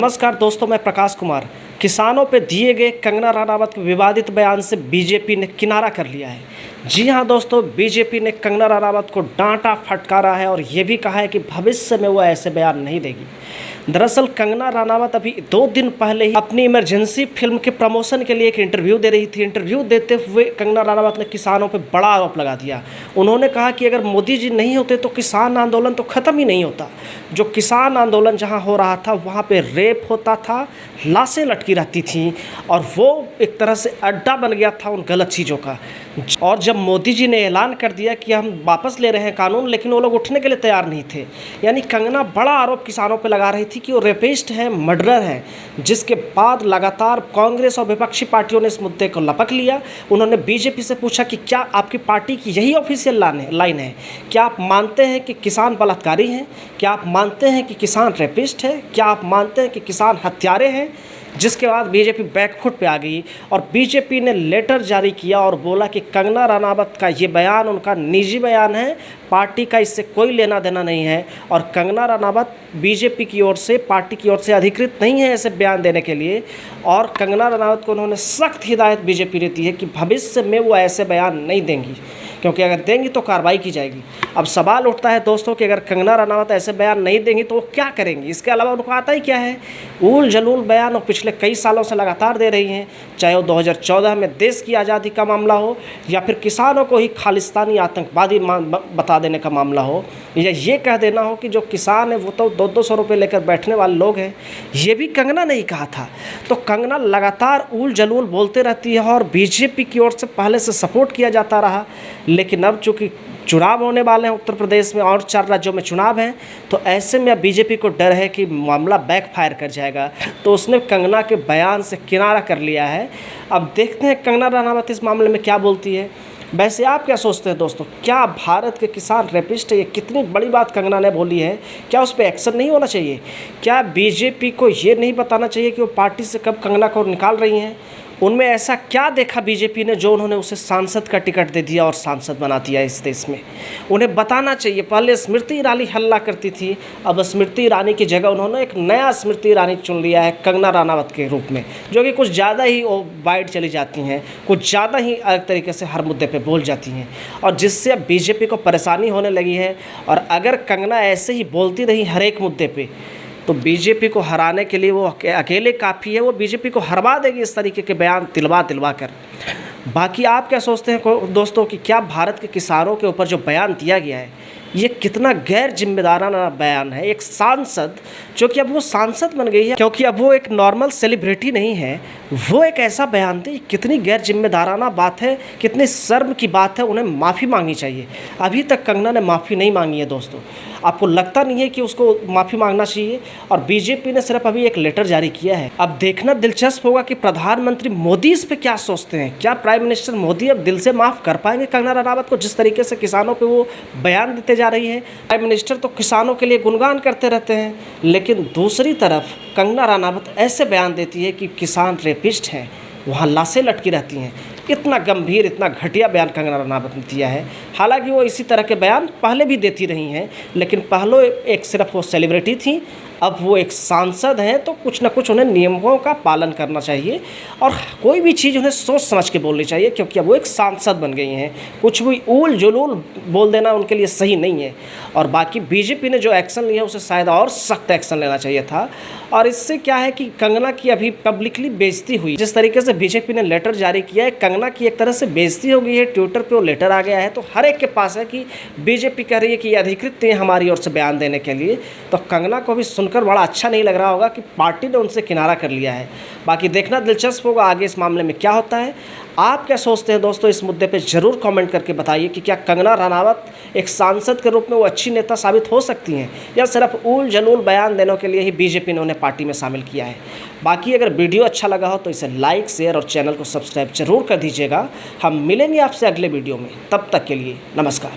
नमस्कार दोस्तों, मैं प्रकाश कुमार। किसानों पे दिए गए कंगना रनावत के विवादित बयान से बीजेपी ने किनारा कर लिया है। जी हां दोस्तों, बीजेपी ने कंगना रनावत को डांटा फटकारा है और ये भी कहा है कि भविष्य में वो ऐसे बयान नहीं देगी। दरअसल कंगना रनावत अभी 2 दिन पहले ही अपनी इमरजेंसी फिल्म के प्रमोशन के लिए एक इंटरव्यू दे रही थी। इंटरव्यू देते हुए कंगना रनावत ने किसानों पर बड़ा आरोप लगा दिया। उन्होंने कहा कि अगर मोदी जी नहीं होते तो किसान आंदोलन तो ख़त्म ही नहीं होता। जो किसान आंदोलन जहां हो रहा था वहां पे रेप होता था, लाशें लटकी रहती थीं और वो एक तरह से अड्डा बन गया था उन गलत चीज़ों का। और जब मोदी जी ने ऐलान कर दिया कि हम वापस ले रहे हैं कानून, लेकिन वो लोग उठने के लिए तैयार नहीं थे। यानी कंगना बड़ा आरोप किसानों पर लगा रही थी कि वो रेपिस्ट है, मर्डरर है। जिसके बाद लगातार कांग्रेस और विपक्षी पार्टियों ने इस मुद्दे को लपक लिया। उन्होंने बीजेपी से पूछा कि क्या आपकी पार्टी की यही ऑफिशियल लाइन है? क्या आप मानते हैं कि किसान बलात्कारी हैं? क्या आप मानते हैं कि किसान रेपिस्ट है? क्या आप मानते हैं कि किसान हत्यारे हैं? जिसके बाद बीजेपी बैकफुट पे आ गई और बीजेपी ने लेटर जारी किया और बोला कि कंगना रनावत का ये बयान उनका निजी बयान है, पार्टी का इससे कोई लेना देना नहीं है। और कंगना रनावत बीजेपी की ओर से, पार्टी की ओर से अधिकृत नहीं है ऐसे बयान देने के लिए। और कंगना रनावत को उन्होंने सख्त हिदायत बीजेपी ने दी है कि भविष्य में वो ऐसे बयान नहीं देंगी, क्योंकि अगर देंगी तो कार्रवाई की जाएगी। अब सवाल उठता है दोस्तों कि अगर कंगना रनावत ऐसे बयान नहीं देंगी तो वो क्या करेंगी? इसके अलावा उनको आता ही क्या है? ऊल जलूल बयान और पिछले कई सालों से लगातार दे रही हैं, चाहे वो 2014 में देश की आज़ादी का मामला हो या फिर किसानों को ही खालिस्तानी आतंकवादी बता देने का मामला हो, या ये कह देना हो कि जो किसान है वो तो 200-200 रुपये लेकर बैठने वाले लोग हैं। ये भी कंगना ने ही कहा था। तो कंगना लगातार ऊल जलूल बोलते रहती है और बीजेपी की ओर से पहले से सपोर्ट किया जाता रहा। लेकिन अब चूँकि चुनाव होने वाले हैं उत्तर प्रदेश में और 4 राज्यों में चुनाव हैं, तो ऐसे में अब बीजेपी को डर है कि मामला बैकफायर कर जाएगा। तो उसने कंगना के बयान से किनारा कर लिया है। अब देखते हैं कंगना रनावत इस मामले में क्या बोलती है। वैसे आप क्या सोचते हैं दोस्तों, क्या भारत के किसान रेपिस्ट है? ये कितनी बड़ी बात कंगना ने बोली है, क्या उस पर एक्शन नहीं होना चाहिए? क्या बीजेपी को ये नहीं बताना चाहिए कि वो पार्टी से कब कंगना को निकाल रही हैं? उनमें ऐसा क्या देखा बीजेपी ने जो उन्होंने उसे सांसद का टिकट दे दिया और सांसद बना दिया इस देश में? उन्हें बताना चाहिए। पहले स्मृति ईरानी हल्ला करती थी, अब स्मृति ईरानी की जगह उन्होंने एक नया स्मृति ईरानी चुन लिया है कंगना रनावत के रूप में, जो कि कुछ ज़्यादा ही वाइड चली जाती हैं, कुछ ज़्यादा ही अलग तरीके से हर मुद्दे पर बोल जाती हैं, और जिससे अब बीजेपी को परेशानी होने लगी है। और अगर कंगना ऐसे ही बोलती रही हर एक मुद्दे पर, तो बीजेपी को हराने के लिए वो अकेले काफ़ी है। वो बीजेपी को हरवा देगी इस तरीके के बयान दिलवा कर। बाकी आप क्या सोचते हैं दोस्तों कि क्या भारत के किसानों के ऊपर जो बयान दिया गया है ये कितना गैर जिम्मेदाराना बयान है? एक सांसद जो कि अब वो सांसद बन गई है, क्योंकि अब वो एक नॉर्मल सेलिब्रिटी नहीं है, वो एक ऐसा बयान दे, कितनी गैर जिम्मेदाराना बात है, कितनी शर्म की बात है। उन्हें माफ़ी मांगनी चाहिए। अभी तक कंगना ने माफ़ी नहीं मांगी है दोस्तों। आपको लगता नहीं है कि उसको माफ़ी मांगना चाहिए? और बीजेपी ने सिर्फ अभी एक लेटर जारी किया है। अब देखना दिलचस्प होगा कि प्रधानमंत्री मोदी इस पर क्या सोचते हैं। क्या प्राइम मिनिस्टर मोदी अब दिल से माफ़ कर पाएंगे कंगना रनावत को? जिस तरीके से किसानों पे वो बयान देते जा रही है। प्राइम मिनिस्टर तो किसानों के लिए गुणगान करते रहते हैं, लेकिन दूसरी तरफ कंगना रनावत ऐसे बयान देती है कि किसान रेपिस्ट हैं, वहाँ लाशें लटकी रहती हैं। इतना गंभीर, इतना घटिया बयान कंगना रनावत ने दिया है। हालांकि वो इसी तरह के बयान पहले भी देती रही हैं, लेकिन पहले एक सिर्फ वो सेलिब्रिटी थी, अब वो एक सांसद हैं, तो कुछ ना कुछ उन्हें नियमों का पालन करना चाहिए और कोई भी चीज़ उन्हें सोच समझ के बोलनी चाहिए, क्योंकि अब वो एक सांसद बन गई हैं। कुछ भी ऊल जुलूल बोल देना उनके लिए सही नहीं है। और बाकी बीजेपी ने जो एक्शन लिया उसे शायद और सख्त एक्शन लेना चाहिए था। और इससे क्या है कि कंगना की अभी पब्लिकली बेइज्जती हुई। जिस तरीके से बीजेपी ने लेटर जारी किया है, कंगना की एक तरह से बेइज्जती हो गई है। ट्विटर पे वो लेटर आ गया है, तो हर एक के पास है कि बीजेपी कह रही है कि ये अधिकृत है हमारी ओर से बयान देने के लिए। तो कंगना को भी सुनकर बड़ा अच्छा नहीं लग रहा होगा कि पार्टी ने उनसे किनारा कर लिया है। बाकी देखना दिलचस्प होगा आगे इस मामले में क्या होता है। आप क्या सोचते हैं दोस्तों इस मुद्दे पे ज़रूर कमेंट करके बताइए कि क्या कंगना रनावत एक सांसद के रूप में वो अच्छी नेता साबित हो सकती हैं, या सिर्फ ऊल जलूल बयान देने के लिए ही बीजेपी ने उन्हें पार्टी में शामिल किया है। बाकी अगर वीडियो अच्छा लगा हो तो इसे लाइक, शेयर और चैनल को सब्सक्राइब जरूर कर दीजिएगा। हम मिलेंगे आपसे अगले वीडियो में, तब तक के लिए नमस्कार।